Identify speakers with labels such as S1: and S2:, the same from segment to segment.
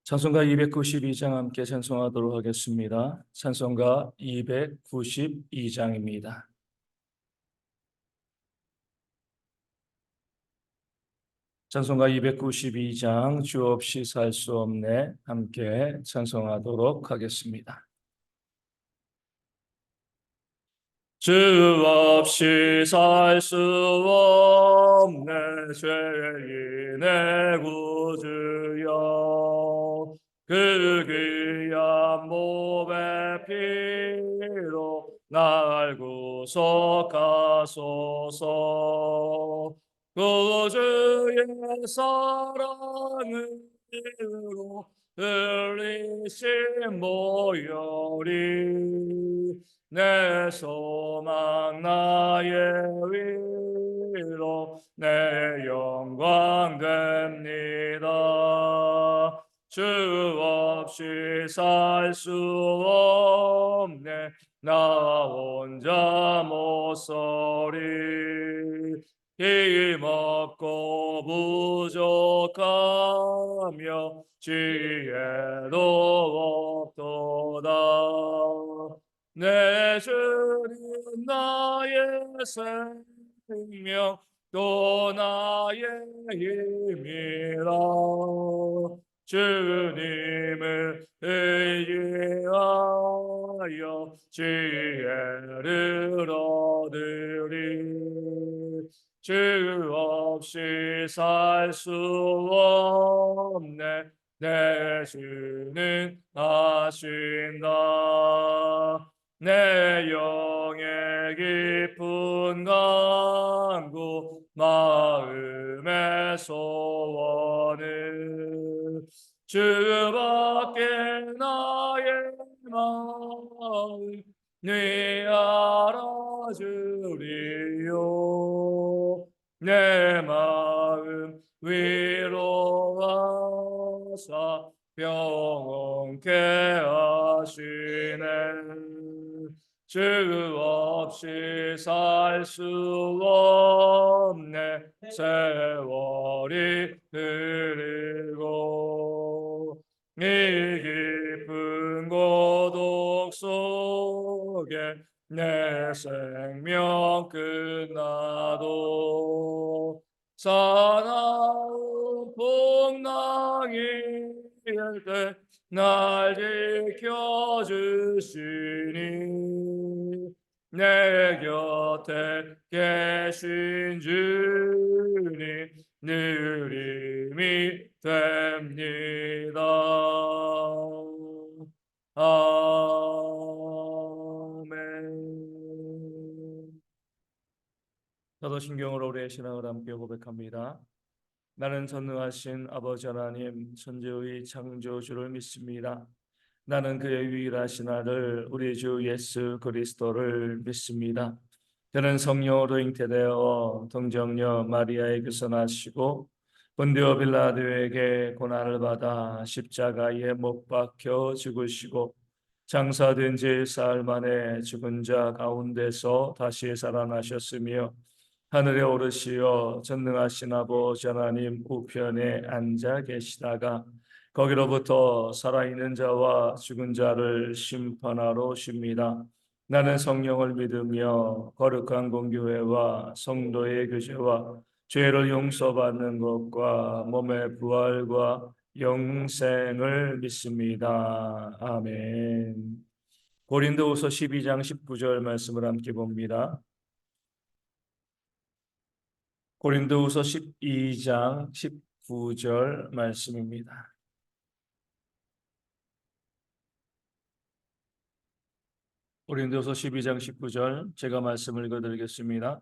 S1: 찬송가 292장 함께 찬송하도록 하겠습니다. 찬송가 292장입니다. 찬송가 292장 주 없이 살 수 없네 함께 찬송하도록 하겠습니다. 주 없이 살 수 없네 죄인의 구주여, 그 귀한 몸의 피로 날 구속하소서. 구주의 사랑으로 흘리신 보혈이 내 소망 나의 위로 내 영광 됩니다. 주 없이 살 수 없네 나 혼자 못 서리. 힘없고 부족하며 지혜도 없도다. 내 주는 나의 생명 또 나의 힘이라. 주님을 의지하여 지혜를 얻으리. 주 없이 살 수 없네 내 주는 하신다. 내 영의 깊은 간구 마음의 소원을 주밖에 나의 마음 네 알아주리요. 내 마음 위로하사 평온케 하시네. 주 없이 살 수 없네 세월이 흐르고 이 깊은 고독 속에 내 생명 끝나도 사나운 풍랑이 때 날 지켜주시니 내 곁에 계신 주님 늘 힘이 됩니다. 아멘. 사도신경으로 우리의 신앙을 함께 고백합니다. 나는 전능하신 아버지 하나님 천지의 창조주를 믿습니다. 나는 그의 유일하신 아들 우리 주 예수 그리스도를 믿습니다. 그는 성령으로 잉태되어 동정녀 마리아에게서 나시고 본디오 빌라도에게 고난을 받아 십자가에 못 박혀 죽으시고 장사된 지 사흘 만에 죽은 자 가운데서 다시 살아나셨으며 하늘에 오르시어 전능하신 아버지 하나님 우편에 앉아 계시다가 거기로부터 살아있는 자와 죽은 자를 심판하러 오십니다. 나는 성령을 믿으며 거룩한 공교회와 성도의 교제와 죄를 용서받는 것과 몸의 부활과 영생을 믿습니다. 아멘. 고린도후서 12장 19절 말씀을 함께 봅니다. 고린도후서 12장 19절 말씀입니다. 고린도후서 12장 19절 제가 말씀을 읽어드리겠습니다.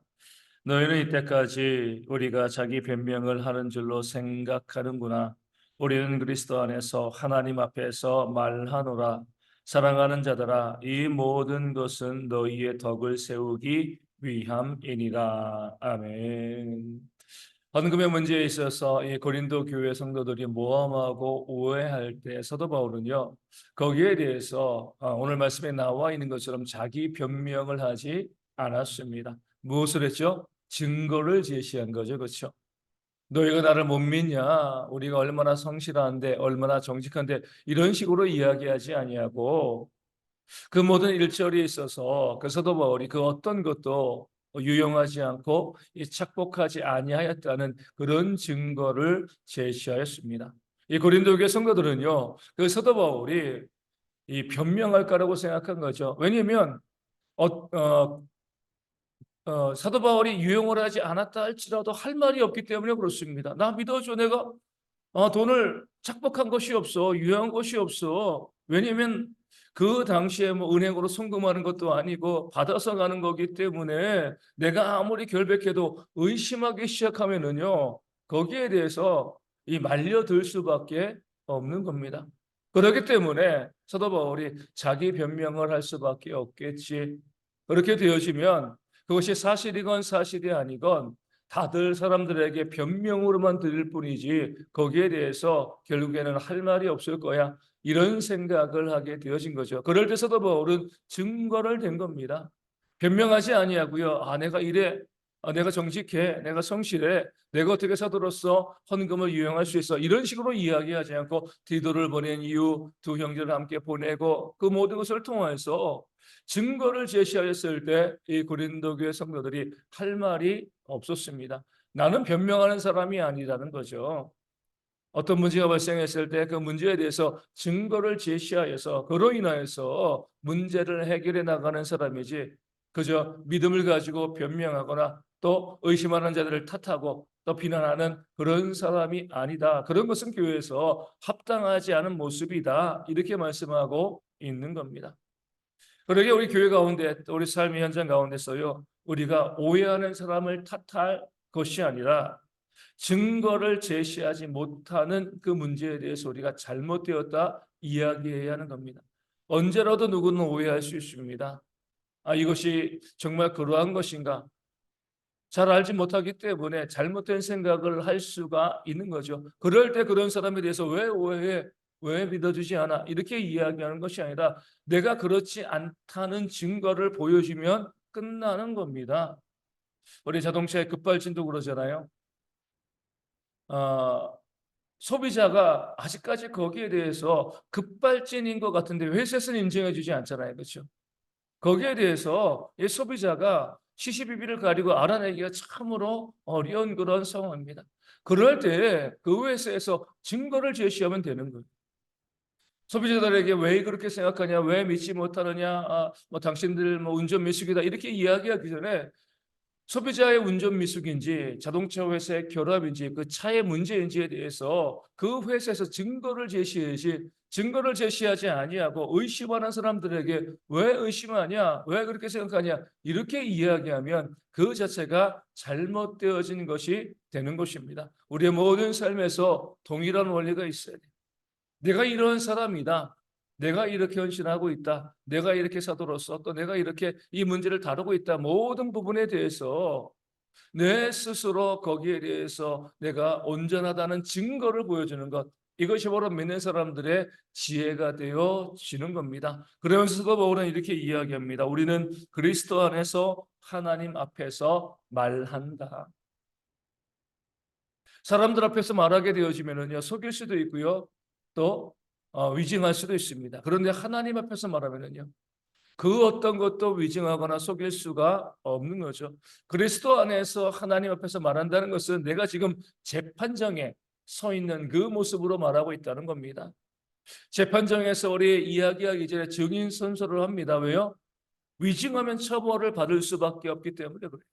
S1: 너희는 이때까지 우리가 자기 변명을 하는 줄로 생각하는구나. 우리는 그리스도 안에서 하나님 앞에서 말하노라. 사랑하는 자들아, 이 모든 것은 너희의 덕을 세우기 위함이니라. 아멘. 헌금의 문제에 있어서 이 고린도 교회 성도들이 모함하고 오해할 때 사도 바울은요, 거기에 대해서 오늘 말씀에 나와 있는 것처럼 자기 변명을 하지 않았습니다. 무엇을 했죠? 증거를 제시한 거죠, 그렇죠? 너희가 나를 못 믿냐? 우리가 얼마나 성실한데 얼마나 정직한데 이런 식으로 이야기하지 아니하고 그 모든 일절에 있어서 그 사도 바울이 그 어떤 것도 유용하지 않고 착복하지 아니하였다는 그런 증거를 제시하였습니다. 이 고린도 교회 성도들은요, 그 사도 바울이 이 변명할 거라고 생각한 거죠. 왜냐하면 어, 어, 사도 바울이 유용을 하지 않았다 할지라도 할 말이 없기 때문에 그렇습니다. 나 믿어줘. 내가 돈을 착복한 것이 없어. 유용한 것이 없어. 왜냐하면 그 당시에 뭐 은행으로 송금하는 것도 아니고 받아서 가는 거기 때문에 내가 아무리 결백해도 의심하기 시작하면은요, 거기에 대해서 이 말려들 수밖에 없는 겁니다. 그렇기 때문에 사도 바울이 자기 변명을 할 수밖에 없겠지. 그렇게 되어지면 그것이 사실이건 사실이 아니건 다들 사람들에게 변명으로만 들릴 뿐이지 거기에 대해서 결국에는 할 말이 없을 거야. 이런 생각을 하게 되어진 거죠. 그럴 때 사도 바울은 증거를 댄 겁니다. 변명하지 아니하고요. 내가 이래. 내가 정직해. 내가 성실해. 내가 어떻게 사도로서 헌금을 유용할 수 있어. 이런 식으로 이야기하지 않고 디도를 보낸 이후 두 형제를 함께 보내고 그 모든 것을 통해서 증거를 제시하였을 때 이 고린도 교회 성도들이 할 말이 없었습니다. 나는 변명하는 사람이 아니라는 거죠. 어떤 문제가 발생했을 때 그 문제에 대해서 증거를 제시하여서 그로 인하여서 문제를 해결해 나가는 사람이지 그저 믿음을 가지고 변명하거나 또 의심하는 자들을 탓하고 또 비난하는 그런 사람이 아니다. 그런 것은 교회에서 합당하지 않은 모습이다. 이렇게 말씀하고 있는 겁니다. 그러게 우리 교회 가운데 우리 삶의 현장 가운데서요, 우리가 오해하는 사람을 탓할 것이 아니라 증거를 제시하지 못하는 그 문제에 대해서 우리가 잘못되었다 이야기해야 하는 겁니다. 언제라도 누구는 오해할 수 있습니다. 이것이 정말 그러한 것인가? 잘 알지 못하기 때문에 잘못된 생각을 할 수가 있는 거죠. 그럴 때 그런 사람에 대해서 왜 오해해? 왜 믿어주지 않아? 이렇게 이야기하는 것이 아니라 내가 그렇지 않다는 증거를 보여주면 끝나는 겁니다. 우리 자동차의 급발진도 그러잖아요. 어, 소비자가 아직까지 거기에 대해서 급발진인 것 같은데 회사에서는 인정해 주지 않잖아요. 그렇죠? 거기에 대해서 이 소비자가 시시비비를 가리고 알아내기가 참으로 어려운 그런 상황입니다. 그럴 때 그 회사에서 증거를 제시하면 되는 거예요. 소비자들에게 왜 그렇게 생각하냐, 왜 믿지 못하느냐, 뭐 당신들 뭐 운전 미숙이다 이렇게 이야기하기 전에 소비자의 운전 미숙인지 자동차 회사의 결합인지 그 차의 문제인지에 대해서 그 회사에서 증거를 제시해야지 증거를 제시하지 아니하고 의심하는 사람들에게 왜 의심하냐 왜 그렇게 생각하냐 이렇게 이야기하면 그 자체가 잘못되어진 것이 되는 것입니다. 우리의 모든 삶에서 동일한 원리가 있어야 돼요. 내가 이런 사람이다. 내가 이렇게 헌신하고 있다. 내가 이렇게 사도로서 또 내가 이렇게 이 문제를 다루고 있다. 모든 부분에 대해서 내 스스로 거기에 대해서 내가 온전하다는 증거를 보여주는 것. 이것이 바로 믿는 사람들의 지혜가 되어지는 겁니다. 그러면서도 바울은 이렇게 이야기합니다. 우리는 그리스도 안에서 하나님 앞에서 말한다. 사람들 앞에서 말하게 되어지면은요, 속일 수도 있고요, 또 위증할 수도 있습니다. 그런데 하나님 앞에서 말하면은요, 그 어떤 것도 위증하거나 속일 수가 없는 거죠. 그리스도 안에서 하나님 앞에서 말한다는 것은 내가 지금 재판정에 서 있는 그 모습으로 말하고 있다는 겁니다. 재판정에서 우리 이야기하기 전에 증인 선서를 합니다. 왜요? 위증하면 처벌을 받을 수밖에 없기 때문에 그래요.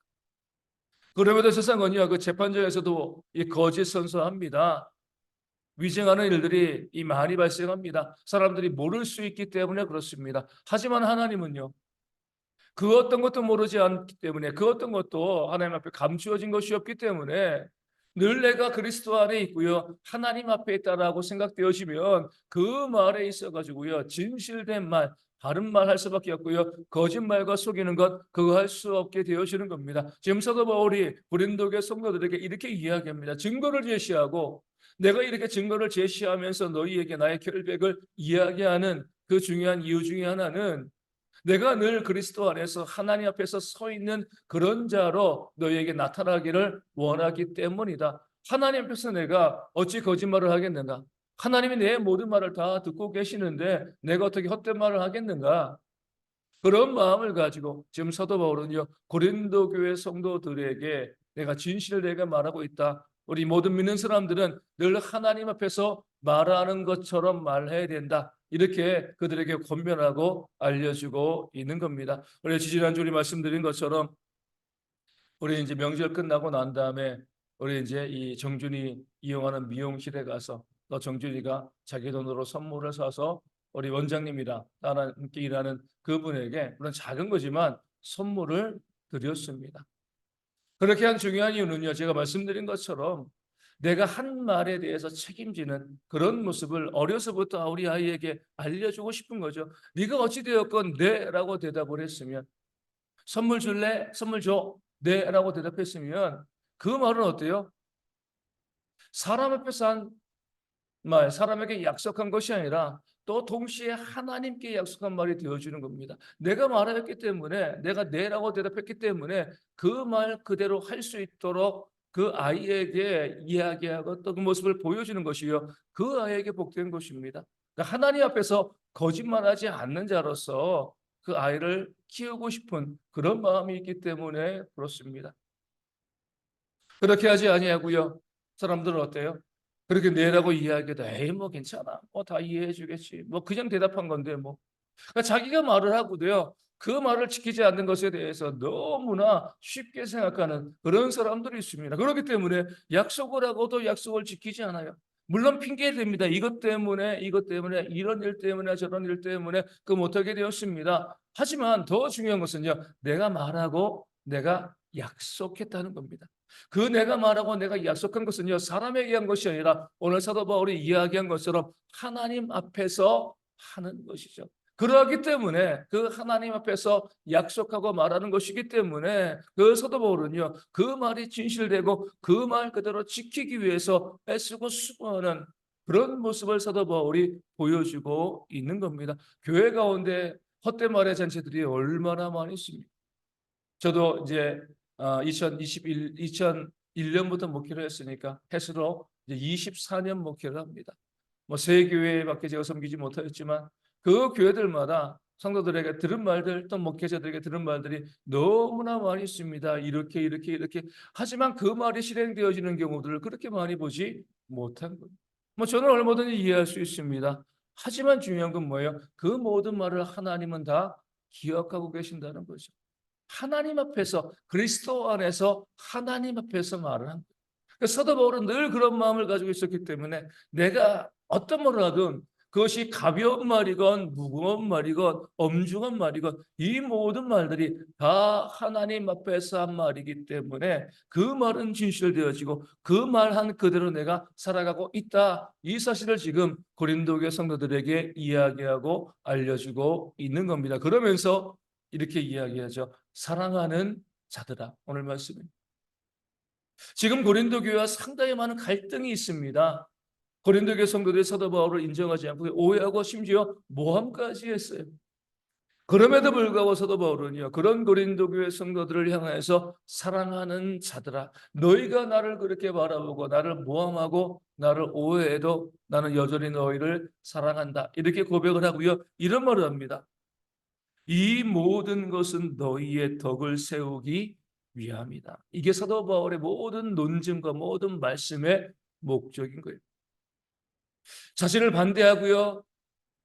S1: 그럼에도 세상은요, 그 재판정에서도 이 거짓 선서합니다. 위증하는 일들이 이 많이 발생합니다. 사람들이 모를 수 있기 때문에 그렇습니다. 하지만 하나님은요, 그 어떤 것도 모르지 않기 때문에 그 어떤 것도 하나님 앞에 감추어진 것이 없기 때문에 늘 내가 그리스도 안에 있고요, 하나님 앞에 있다라고 생각되어지면 그 말에 있어 가지고요, 진실된 말, 바른 말 할 수밖에 없고요, 거짓말과 속이는 것 그거 할 수 없게 되어지는 겁니다. 지금 사도 바울이 고린도교 성도들에게 이렇게 이야기합니다. 증거를 제시하고 내가 이렇게 증거를 제시하면서 너희에게 나의 결백을 이야기하는 그 중요한 이유 중에 하나는 내가 늘 그리스도 안에서 하나님 앞에서 서 있는 그런 자로 너희에게 나타나기를 원하기 때문이다. 하나님 앞에서 내가 어찌 거짓말을 하겠는가? 하나님이 내 모든 말을 다 듣고 계시는데 내가 어떻게 헛된 말을 하겠는가? 그런 마음을 가지고 지금 사도 바울은요, 고린도 교회 성도들에게 내가 진실을 내가 말하고 있다. 우리 모든 믿는 사람들은 늘 하나님 앞에서 말하는 것처럼 말해야 된다. 이렇게 그들에게 권면하고 알려주고 있는 겁니다. 우리 지지난주 우리 말씀드린 것처럼 우리 이제 명절 끝나고 난 다음에 우리 이제 이 정준이 이용하는 미용실에 가서 또 정준이가 자기 돈으로 선물을 사서 우리 원장님이랑 나랑 함께 일하는 그분에게 물론 작은 거지만 선물을 드렸습니다. 그렇게 한 중요한 이유는요, 제가 말씀드린 것처럼 내가 한 말에 대해서 책임지는 그런 모습을 어려서부터 우리 아이에게 알려주고 싶은 거죠. 네가 어찌되었건 네라고 대답을 했으면, 선물 줄래? 선물 줘. 네 라고 대답했으면 그 말은 어때요? 사람 앞에서 한 말, 사람에게 약속한 것이 아니라 또 동시에 하나님께 약속한 말이 되어주는 겁니다. 내가 말하였기 때문에, 내가 네라고 대답했기 때문에 그 말 그대로 할 수 있도록 그 아이에게 이야기하고 또 그 모습을 보여주는 것이요, 그 아이에게 복된 것입니다. 그러니까 하나님 앞에서 거짓말하지 않는 자로서 그 아이를 키우고 싶은 그런 마음이 있기 때문에 그렇습니다. 그렇게 하지 아니하고요. 사람들은 어때요? 그렇게 내라고 이야기해도 에이 뭐 괜찮아. 뭐 다 이해해 주겠지. 뭐 그냥 대답한 건데 뭐. 그러니까 자기가 말을 하고도요. 그 말을 지키지 않는 것에 대해서 너무나 쉽게 생각하는 그런 사람들이 있습니다. 그렇기 때문에 약속을 하고도 약속을 지키지 않아요. 물론 핑계 댑니다. 이것 때문에, 이런 일 때문에, 저런 일 때문에 그 못하게 되었습니다. 하지만 더 중요한 것은요. 내가 말하고 내가 약속했다는 겁니다. 그 내가 말하고 내가 약속한 것은요. 사람에게 한 것이 아니라 오늘 사도 바울이 이야기한 것처럼 하나님 앞에서 하는 것이죠. 그러기 때문에 그 하나님 앞에서 약속하고 말하는 것이기 때문에 그 사도 바울은요, 그 말이 진실되고 그 말 그대로 지키기 위해서 애쓰고 수고하는 그런 모습을 사도 바울이 보여주고 있는 겁니다. 교회 가운데 헛된 말의 잔치들이 얼마나 많이 있습니까? 저도 이제 2001년부터 목회를 했으니까 해수로 이제 24년 목회를 합니다. 뭐 세 교회밖에 제가 섬기지 못하였지만 그 교회들마다 성도들에게 들은 말들 또 목회자들에게 들은 말들이 너무나 많이 있습니다. 이렇게 하지만 그 말이 실행되어지는 경우들을 그렇게 많이 보지 못한 거예요. 뭐 저는 얼마든지 이해할 수 있습니다. 하지만 중요한 건 뭐예요? 그 모든 말을 하나님은 다 기억하고 계신다는 거죠. 하나님 앞에서, 그리스도 안에서 하나님 앞에서 말을 한 거예요. 그러니까 사도 바울은 늘 그런 마음을 가지고 있었기 때문에 내가 어떤 말을 하든 그것이 가벼운 말이건 무거운 말이건 엄중한 말이건 이 모든 말들이 다 하나님 앞에서 한 말이기 때문에 그 말은 진실되어지고 그 말 한 그대로 내가 살아가고 있다. 이 사실을 지금 고린도교 성도들에게 이야기하고 알려주고 있는 겁니다. 그러면서 이렇게 이야기하죠. 사랑하는 자들아. 오늘 말씀은 지금 고린도 교회와 상당히 많은 갈등이 있습니다. 고린도 교회 성도들이 사도 바울을 인정하지 않고 오해하고 심지어 모함까지 했어요. 그럼에도 불구하고 사도 바울은요, 그런 고린도 교회 성도들을 향해서 사랑하는 자들아, 너희가 나를 그렇게 바라보고 나를 모함하고 나를 오해해도 나는 여전히 너희를 사랑한다. 이렇게 고백을 하고요, 이런 말을 합니다. 이 모든 것은 너희의 덕을 세우기 위함이다. 이게 사도 바울의 모든 논증과 모든 말씀의 목적인 거예요. 자신을 반대하고요,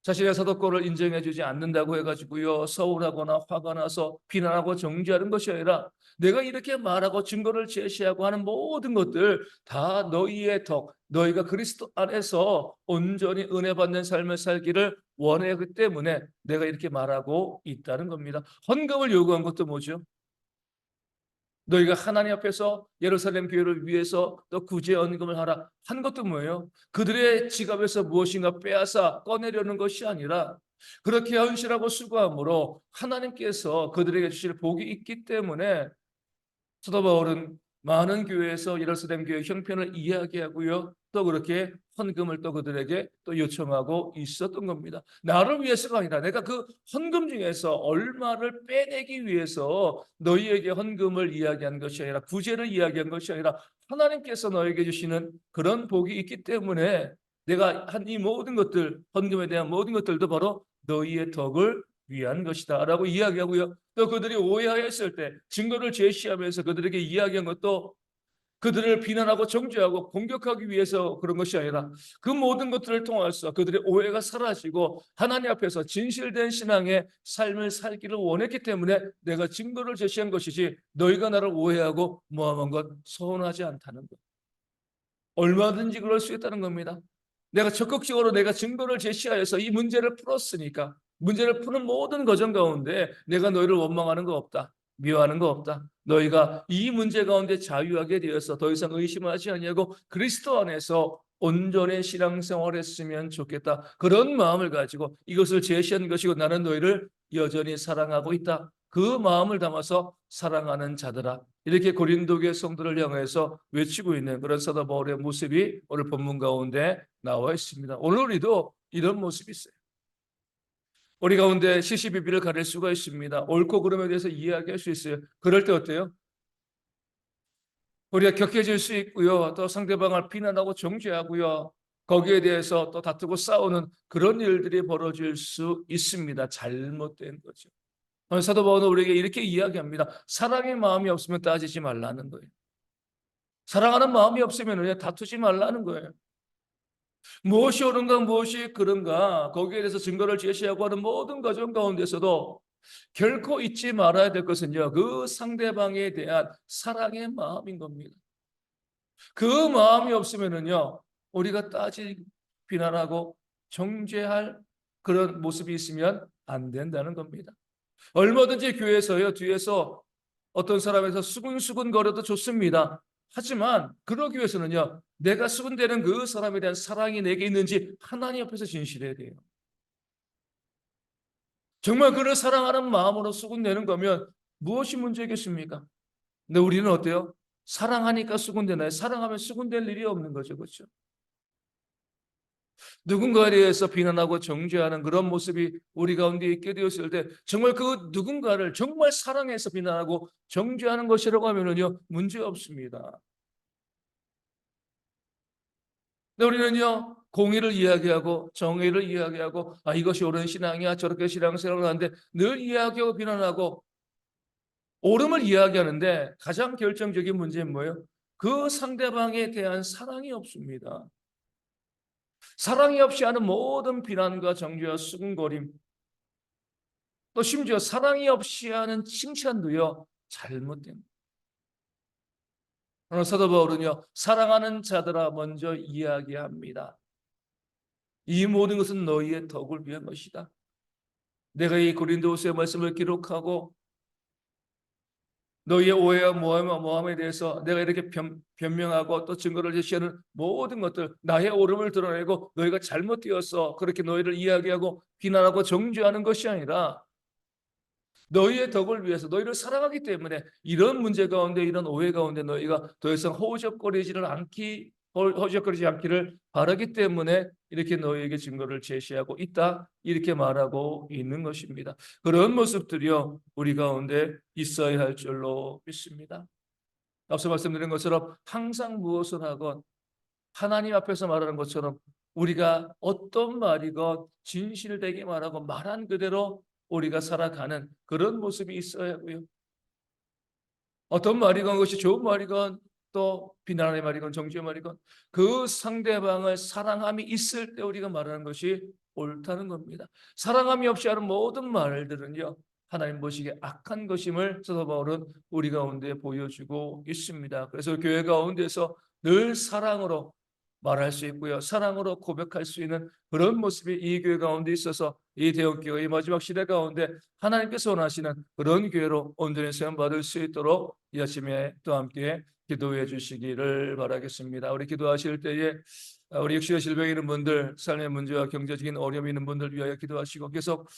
S1: 자신의 사도권을 인정해주지 않는다고 해가지고요, 서운하거나 화가 나서 비난하고 정죄하는 것이 아니라 내가 이렇게 말하고 증거를 제시하고 하는 모든 것들 다 너희의 덕, 너희가 그리스도 안에서 온전히 은혜 받는 삶을 살기를 원하기 때문에 내가 이렇게 말하고 있다는 겁니다. 헌금을 요구한 것도 뭐죠? 너희가 하나님 앞에서 예루살렘 교회를 위해서 또 구제 헌금을 하라 한 것도 뭐예요? 그들의 지갑에서 무엇인가 빼앗아 꺼내려는 것이 아니라 그렇게 헌신하고 수고함으로 하나님께서 그들에게 주실 복이 있기 때문에 사도 바울은 많은 교회에서 예루살렘 교회 형편을 이야기하고요. 또 그렇게 헌금을 또 그들에게 또 요청하고 있었던 겁니다. 나를 위해서가 아니라 내가 그 헌금 중에서 얼마를 빼내기 위해서 너희에게 헌금을 이야기한 것이 아니라 구제를 이야기한 것이 아니라 하나님께서 너에게 주시는 그런 복이 있기 때문에 내가 한 이 모든 것들, 헌금에 대한 모든 것들도 바로 너희의 덕을 위한 것이다 라고 이야기하고요. 또 그들이 오해하였을 때 증거를 제시하면서 그들에게 이야기한 것도 그들을 비난하고 정죄하고 공격하기 위해서 그런 것이 아니라 그 모든 것들을 통해서 그들의 오해가 사라지고 하나님 앞에서 진실된 신앙의 삶을 살기를 원했기 때문에 내가 증거를 제시한 것이지 너희가 나를 오해하고 모함한 것 서운하지 않다는 것. 얼마든지 그럴 수 있다는 겁니다. 내가 적극적으로 내가 증거를 제시하여서 이 문제를 풀었으니까 문제를 푸는 모든 과정 가운데 내가 너희를 원망하는 거 없다. 미워하는 거 없다. 너희가 이 문제 가운데 자유하게 되어서 더 이상 의심하지 아니하고 그리스도 안에서 온전히 신앙생활을 했으면 좋겠다. 그런 마음을 가지고 이것을 제시한 것이고 나는 너희를 여전히 사랑하고 있다. 그 마음을 담아서 사랑하는 자들아. 이렇게 고린도교회 성도를 향해서 외치고 있는 그런 사도 바울의 모습이 오늘 본문 가운데 나와 있습니다. 오늘 우리도 이런 모습이 있어요. 우리 가운데 시시비비를 가릴 수가 있습니다. 옳고 그름에 대해서 이야기할 수 있어요. 그럴 때 어때요? 우리가 격해질 수 있고요. 또 상대방을 비난하고 정죄하고요. 거기에 대해서 또 다투고 싸우는 그런 일들이 벌어질 수 있습니다. 잘못된 거죠. 사도 바울은 우리에게 이렇게 이야기합니다. 사랑의 마음이 없으면 따지지 말라는 거예요. 사랑하는 마음이 없으면 다투지 말라는 거예요. 무엇이 옳은가 무엇이 그른가 거기에 대해서 증거를 제시하고 하는 모든 과정 가운데서도 결코 잊지 말아야 될 것은요. 그 상대방에 대한 사랑의 마음인 겁니다. 그 마음이 없으면은요. 우리가 비난하고 정죄할 그런 모습이 있으면 안 된다는 겁니다. 얼마든지 교회에서요. 뒤에서 어떤 사람에서 수근수근 거려도 좋습니다. 하지만 그러기 위해서는요. 내가 수근대는 그 사람에 대한 사랑이 내게 있는지 하나님 앞에서 진실해야 돼요. 정말 그를 사랑하는 마음으로 수군대는 거면 무엇이 문제겠습니까? 근데 우리는 어때요? 사랑하니까 수군대나요? 사랑하면 수군될 일이 없는 거죠. 그렇죠? 누군가에 대해서 비난하고 정죄하는 그런 모습이 우리 가운데 있게 되었을 때 정말 그 누군가를 정말 사랑해서 비난하고 정죄하는 것이라고 하면은요 문제 없습니다. 근데 우리는요 공의를 이야기하고 정의를 이야기하고 이것이 옳은 신앙이야 저렇게 신앙생활을 하는데 늘 이야기하고 비난하고 옳음을 이야기하는데 가장 결정적인 문제는 뭐예요? 그 상대방에 대한 사랑이 없습니다. 사랑이 없이 하는 모든 비난과 정죄와 수군거림 또 심지어 사랑이 없이 하는 칭찬도요 잘못된 오늘 사도 바울은요 사랑하는 자들아 먼저 이야기합니다. 이 모든 것은 너희의 덕을 위한 것이다. 내가 이 고린도후서의 말씀을 기록하고 너희의 오해와 모함에 대해서 내가 이렇게 변명하고 또 증거를 제시하는 모든 것들 나의 옳음을 드러내고 너희가 잘못되어서 그렇게 너희를 이야기하고 비난하고 정죄하는 것이 아니라 너희의 덕을 위해서 너희를 사랑하기 때문에 이런 문제 가운데 이런 오해 가운데 너희가 더 이상 허우적거리지 않기를 바라기 때문에 이렇게 너희에게 증거를 제시하고 있다 이렇게 말하고 있는 것입니다. 그런 모습들이요 우리 가운데 있어야 할 줄로 믿습니다. 앞서 말씀드린 것처럼 항상 무엇을 하건 하나님 앞에서 말하는 것처럼 우리가 어떤 말이건 진실되게 말하고 말한 그대로 우리가 살아가는 그런 모습이 있어야 하고요. 어떤 말이건 그것이 좋은 말이건 또 비난의 말이건 정죄의 말이건 그 상대방을 사랑함이 있을 때 우리가 말하는 것이 옳다는 겁니다. 사랑함이 없이 하는 모든 말들은요. 하나님 보시기에 악한 것임을 사도 바울은 우리 가운데 보여주고 있습니다. 그래서 교회 가운데서 늘 사랑으로 말할 수 있고요. 사랑으로 고백할 수 있는 그런 모습이 이 교회 가운데 있어서 이 대형교회의 마지막 시대 가운데 하나님께서 원하시는 그런 교회로 온전히 세움받을 수 있도록 이 아침에 또 함께 기도해 주시기를 바라겠습니다. 우리 기도하실 때에 우리 육신의 질병이 있는 분들, 삶의 문제와 경제적인 어려움이 있는 분들 위하여 기도하시고 계속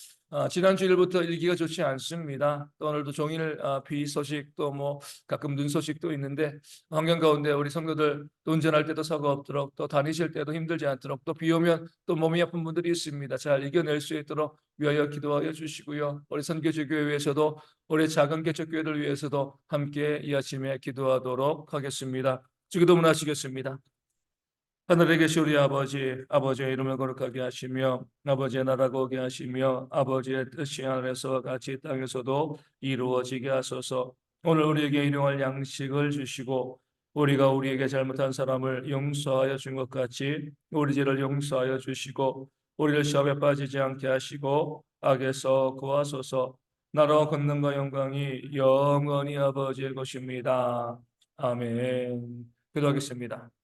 S1: 지난 주일부터 일기가 좋지 않습니다. 또 오늘도 종일 비 소식 또 뭐 가끔 눈 소식도 있는데 환경 가운데 우리 성도들 또 운전할 때도 사고 없도록 또 다니실 때도 힘들지 않도록 또 비 오면 또 몸이 아픈 분들이 있습니다. 잘 이겨낼 수 있도록 위하여 기도하여 주시고요. 우리 선교지교회 위해서도 우리 작은 개척교회들 위해서도 함께 이 아침에 기도하도록 하겠습니다. 기도문 하시겠습니다. 하늘에 계신 우리 아버지, 아버지의 이름을 거룩하게 하시며 아버지의 나라가 오게 하시며 아버지의 뜻이 하늘에서 같이 땅에서도 이루어지게 하소서. 오늘 우리에게 일용할 양식을 주시고 우리가 우리에게 잘못한 사람을 용서하여 준 것 같이 우리 죄를 용서하여 주시고 우리를 시험에 빠지지 않게 하시고 악에서 구하소서. 나라와 권능과 영광이 영원히 아버지의 것입니다. 아멘. 기도하겠습니다.